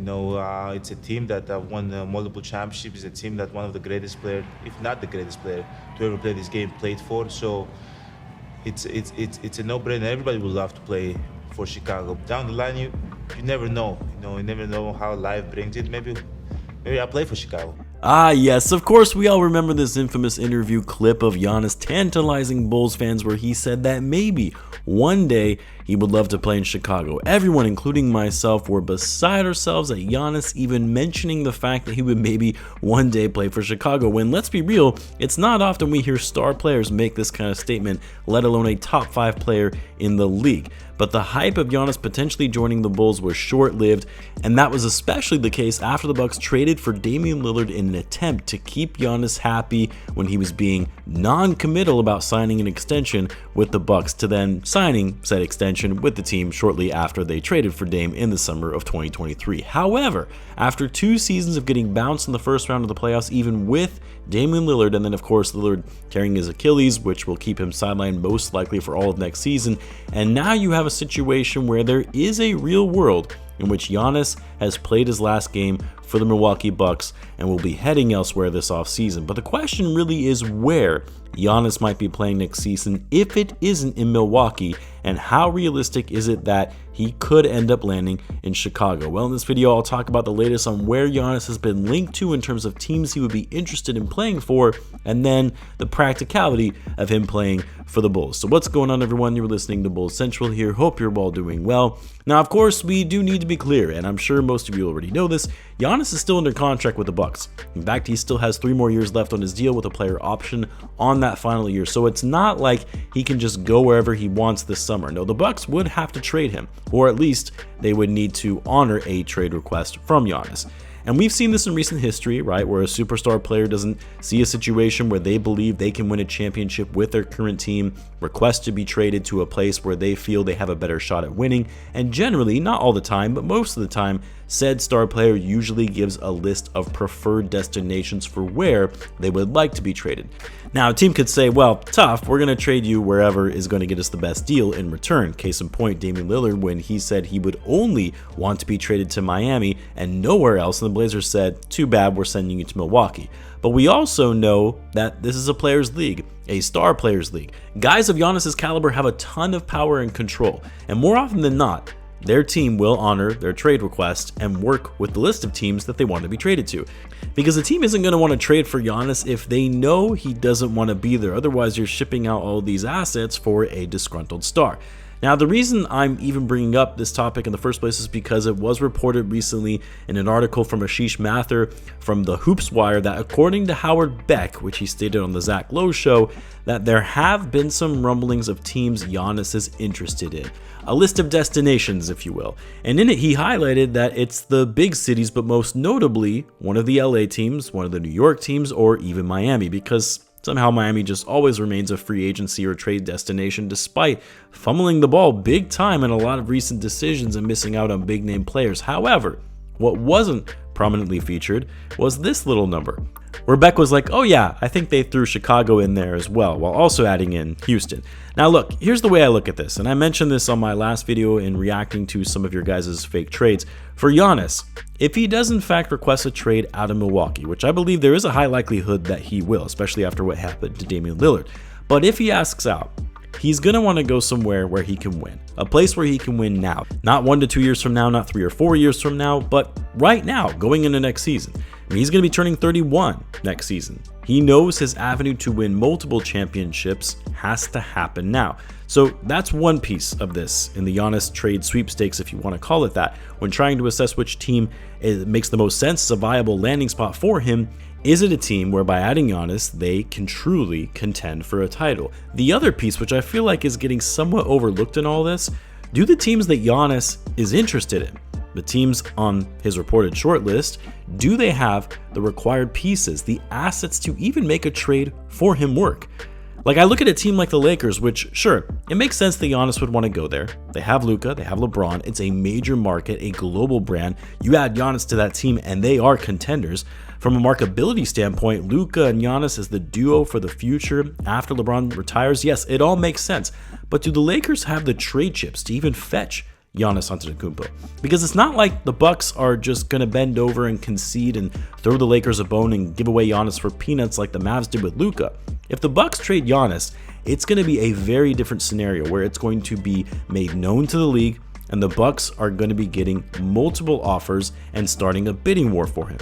It's a team that won multiple championships. It's a team that one of the greatest player, if not the greatest player, to ever play this game played for. So it's a no-brainer. Everybody would love to play for Chicago. Down the line, you never know. You never know how life brings it. Maybe I'll play for Chicago. Ah, yes, of course, we all remember this infamous interview clip of Giannis tantalizing Bulls fans where he said that maybe one day he would love to play in Chicago. Everyone, including myself, were beside ourselves at Giannis even mentioning the fact that he would maybe one day play for Chicago, when, let's be real, it's not often we hear star players make this kind of statement, let alone a top 5 player in the league. But the hype of Giannis potentially joining the Bulls was short-lived, and that was especially the case after the Bucks traded for Damian Lillard in an attempt to keep Giannis happy when he was being non-committal about signing an extension with the Bucks, to then signing said extension with the team shortly after they traded for Dame in the summer of 2023. However, after 2 seasons of getting bounced in the first round of the playoffs, even with Damian Lillard, and then of course Lillard tearing his Achilles, which will keep him sidelined most likely for all of next season, and now you have a situation where there is a real world in which Giannis has played his last game for the Milwaukee Bucks and will be heading elsewhere this offseason. But the question really is where Giannis might be playing next season if it isn't in Milwaukee, and how realistic is it that he could end up landing in Chicago? Well, in this video, I'll talk about the latest on where Giannis has been linked to in terms of teams he would be interested in playing for, and then the practicality of him playing for the Bulls. So what's going on, everyone? You're listening to Bulls Central here. Hope you're all doing well. Now, of course, we do need to be clear, and I'm sure most of you already know this, Giannis is still under contract with the Bucks. In fact, he still has 3 more years left on his deal with a player option on that final year, so it's not like he can just go wherever he wants this summer. No, the Bucks would have to trade him, or at least they would need to honor a trade request from Giannis. And we've seen this in recent history, right, where a superstar player doesn't see a situation where they believe they can win a championship with their current team, request to be traded to a place where they feel they have a better shot at winning, and generally, not all the time, but most of the time, said star player usually gives a list of preferred destinations for where they would like to be traded. Now, a team could say, well, tough, we're going to trade you wherever is going to get us the best deal in return. Case in point, Damian Lillard, when he said he would only want to be traded to Miami and nowhere else, and the Blazers said, too bad, we're sending you to Milwaukee. But we also know that this is a players' league, a star players' league. Guys of Giannis's caliber have a ton of power and control, and more often than not, their team will honor their trade request and work with the list of teams that they want to be traded to. Because the team isn't going to want to trade for Giannis if they know he doesn't want to be there. Otherwise, you're shipping out all these assets for a disgruntled star. Now, the reason I'm even bringing up this topic in the first place is because it was reported recently in an article from Ashish Mathur from the Hoops Wire that according to Howard Beck, which he stated on the Zach Lowe show, that there have been some rumblings of teams Giannis is interested in. A list of destinations, if you will. And in it, he highlighted that it's the big cities, but most notably, one of the LA teams, one of the New York teams, or even Miami, because somehow Miami just always remains a free agency or trade destination despite fumbling the ball big time in a lot of recent decisions and missing out on big name players. However, what wasn't prominently featured was this little number, where Beck was like, oh yeah, I think they threw Chicago in there as well, while also adding in Houston. Now look, here's the way I look at this, and I mentioned this on my last video in reacting to some of your guys' fake trades. For Giannis, if he does in fact request a trade out of Milwaukee, which I believe there is a high likelihood that he will, especially after what happened to Damian Lillard, but if he asks out, he's going to want to go somewhere where he can win. A place where he can win now. Not 1 to 2 years from now, not 3 or 4 years from now, but right now, going into next season. I mean, he's going to be turning 31 next season. He knows his avenue to win multiple championships has to happen now. So that's one piece of this in the Giannis trade sweepstakes, if you want to call it that, when trying to assess which team makes the most sense as a viable landing spot for him. Is it a team where by adding Giannis, they can truly contend for a title? The other piece, which I feel like is getting somewhat overlooked in all this, do the teams that Giannis is interested in, the teams on his reported shortlist, do they have the required pieces, the assets to even make a trade for him work? Like, I look at a team like the Lakers, which, sure, it makes sense that Giannis would want to go there. They have Luka, they have LeBron, it's a major market, a global brand. You add Giannis to that team and they are contenders. From a markability standpoint, Luka and Giannis as the duo for the future after LeBron retires, yes, it all makes sense. But do the Lakers have the trade chips to even fetch Giannis Antetokounmpo. Because it's not like the Bucks are just going to bend over and concede and throw the Lakers a bone and give away Giannis for peanuts like the Mavs did with Luka. If the Bucks trade Giannis, it's going to be a very different scenario where it's going to be made known to the league, and the Bucks are going to be getting multiple offers and starting a bidding war for him.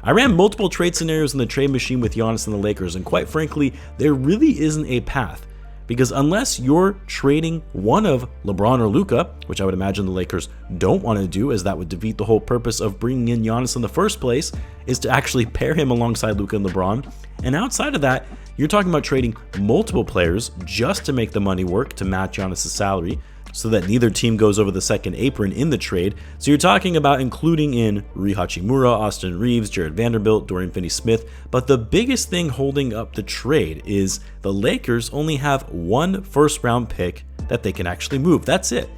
I ran multiple trade scenarios in the trade machine with Giannis and the Lakers, and quite frankly, there really isn't a path. Because unless you're trading one of LeBron or Luka, which I would imagine the Lakers don't want to do, as that would defeat the whole purpose of bringing in Giannis in the first place, is to actually pair him alongside Luka and LeBron. And outside of that, you're talking about trading multiple players just to make the money work to match Giannis' salary, so that neither team goes over the second apron in the trade. So you're talking about including in Rui Hachimura, Austin Reeves, Jared Vanderbilt, Dorian Finney-Smith. But the biggest thing holding up the trade is the Lakers only have one first-round pick that they can actually move. That's it.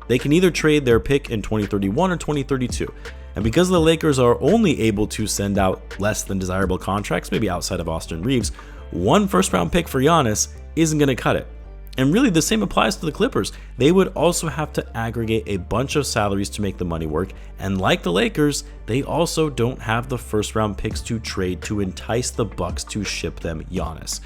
They can either trade their pick in 2031 or 2032. And because the Lakers are only able to send out less than desirable contracts, maybe outside of Austin Reeves, one first-round pick for Giannis isn't going to cut it. And really, the same applies to the Clippers. They would also have to aggregate a bunch of salaries to make the money work. And like the Lakers, they also don't have the first-round picks to trade to entice the Bucks to ship them Giannis.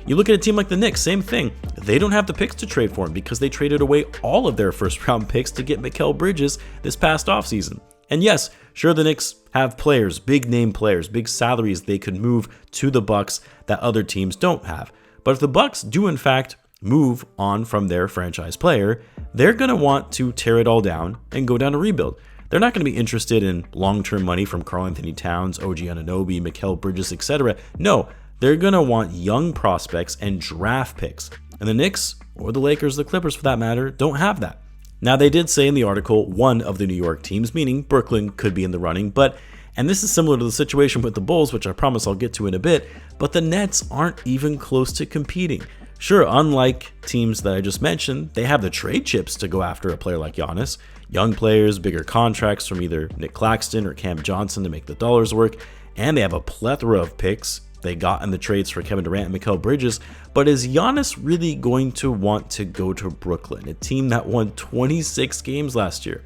You look at a team like the Knicks, same thing. They don't have the picks to trade for him because they traded away all of their first-round picks to get Mikal Bridges this past offseason. And yes, sure, the Knicks have players, big-name players, big salaries they could move to the Bucks that other teams don't have. But if the Bucks do, in fact, move on from their franchise player, they're going to want to tear it all down and go down a rebuild. They're not going to be interested in long-term money from Karl Anthony Towns, OG Anunoby, Mikal Bridges, etc. No, they're going to want young prospects and draft picks. And the Knicks, or the Lakers, the Clippers for that matter, don't have that. Now, they did say in the article one of the New York teams, meaning Brooklyn, could be in the running, and this is similar to the situation with the Bulls, which I promise I'll get to in a bit, but the Nets aren't even close to competing. Sure, unlike teams that I just mentioned, they have the trade chips to go after a player like Giannis. Young players, bigger contracts from either Nick Claxton or Cam Johnson to make the dollars work, and they have a plethora of picks they got in the trades for Kevin Durant and Mikal Bridges. But is Giannis really going to want to go to Brooklyn, a team that won 26 games last year?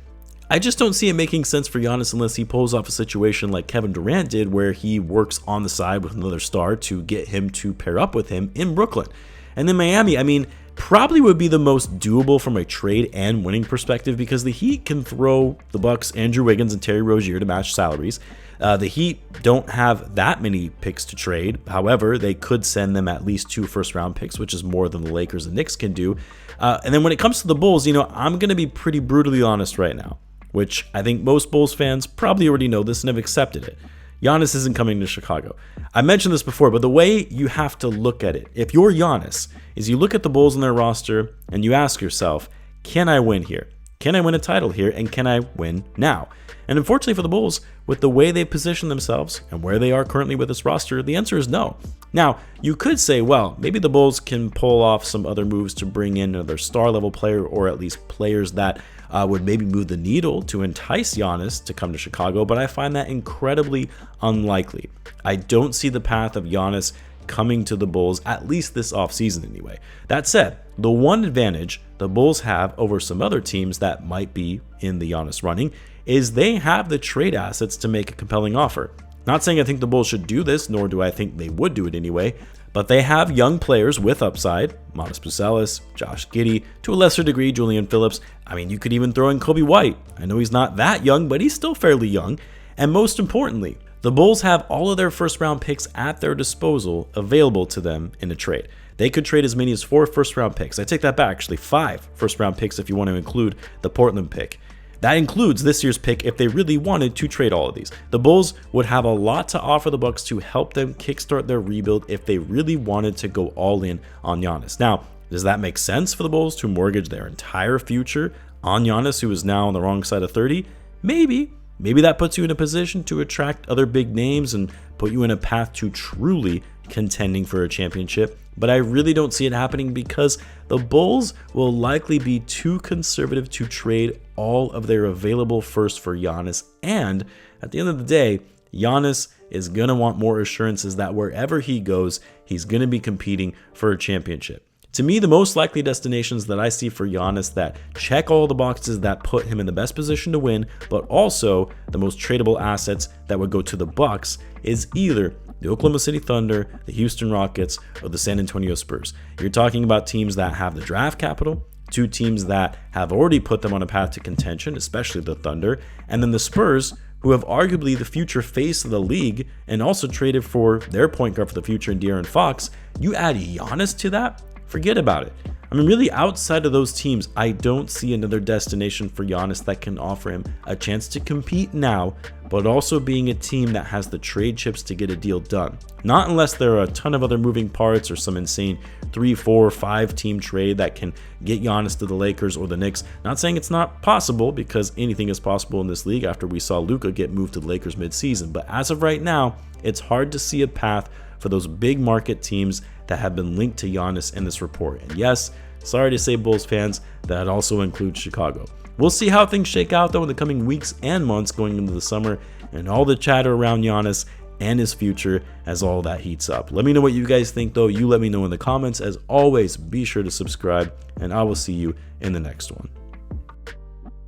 I just don't see it making sense for Giannis unless he pulls off a situation like Kevin Durant did, where he works on the side with another star to get him to pair up with him in Brooklyn. And then Miami, probably would be the most doable from a trade and winning perspective, because the Heat can throw the Bucks Andrew Wiggins and Terry Rozier to match salaries. The Heat don't have that many picks to trade. However, they could send them at least 2 first-round picks, which is more than the Lakers and Knicks can do. And then when it comes to the Bulls, I'm going to be pretty brutally honest right now, which I think most Bulls fans probably already know this and have accepted it. Giannis isn't coming to Chicago. I mentioned this before, but the way you have to look at it, if you're Giannis, is you look at the Bulls and their roster and you ask yourself, can I win here? Can I win a title here? And can I win now? And unfortunately for the Bulls, with the way they position themselves and where they are currently with this roster, the answer is no. Now, you could say, well, maybe the Bulls can pull off some other moves to bring in another star-level player, or at least players that would maybe move the needle to entice Giannis to come to Chicago, but I find that incredibly unlikely. I don't see the path of Giannis coming to the Bulls, at least this offseason anyway. That said, the one advantage the Bulls have over some other teams that might be in the Giannis running is they have the trade assets to make a compelling offer. Not saying I think the Bulls should do this, nor do I think they would do it anyway, but they have young players with upside, Manas Buzelis, Josh Giddey, to a lesser degree, Julian Phillips. You could even throw in Kobe White. I know he's not that young, but he's still fairly young. And most importantly, the Bulls have all of their first-round picks at their disposal available to them in a trade. They could trade as many as 4 first-round picks. I take that back, actually 5 first-round picks if you want to include the Portland pick. That includes this year's pick if they really wanted to trade all of these. The Bulls would have a lot to offer the Bucks to help them kickstart their rebuild if they really wanted to go all in on Giannis. Now, does that make sense for the Bulls to mortgage their entire future on Giannis, who is now on the wrong side of 30? Maybe. Maybe that puts you in a position to attract other big names and put you in a path to truly contending for a championship. But I really don't see it happening because the Bulls will likely be too conservative to trade all of their available first for Giannis. And at the end of the day, Giannis is going to want more assurances that wherever he goes, he's going to be competing for a championship. To me, the most likely destinations that I see for Giannis that check all the boxes that put him in the best position to win, but also the most tradable assets that would go to the Bucks, is either the Oklahoma City Thunder, the Houston Rockets, or the San Antonio Spurs. You're talking about teams that have the draft capital, two teams that have already put them on a path to contention, especially the Thunder, and then the Spurs, who have arguably the future face of the league and also traded for their point guard for the future in De'Aaron Fox. You add Giannis to that? Forget about it. I mean, really, outside of those teams, I don't see another destination for Giannis that can offer him a chance to compete now, but also being a team that has the trade chips to get a deal done. Not unless there are a ton of other moving parts or some insane 3, 4, 5 team trade that can get Giannis to the Lakers or the Knicks. Not saying it's not possible, because anything is possible in this league after we saw Luka get moved to the Lakers mid-season. But as of right now, it's hard to see a path for those big market teams that have been linked to Giannis in this report. And yes, sorry to say, Bulls fans, that also includes Chicago. We'll see how things shake out though in the coming weeks and months going into the summer, and all the chatter around Giannis and his future as all that heats up. Let me know what you guys think though. You let me know in the comments. As always, be sure to subscribe, and I will see you in the next one.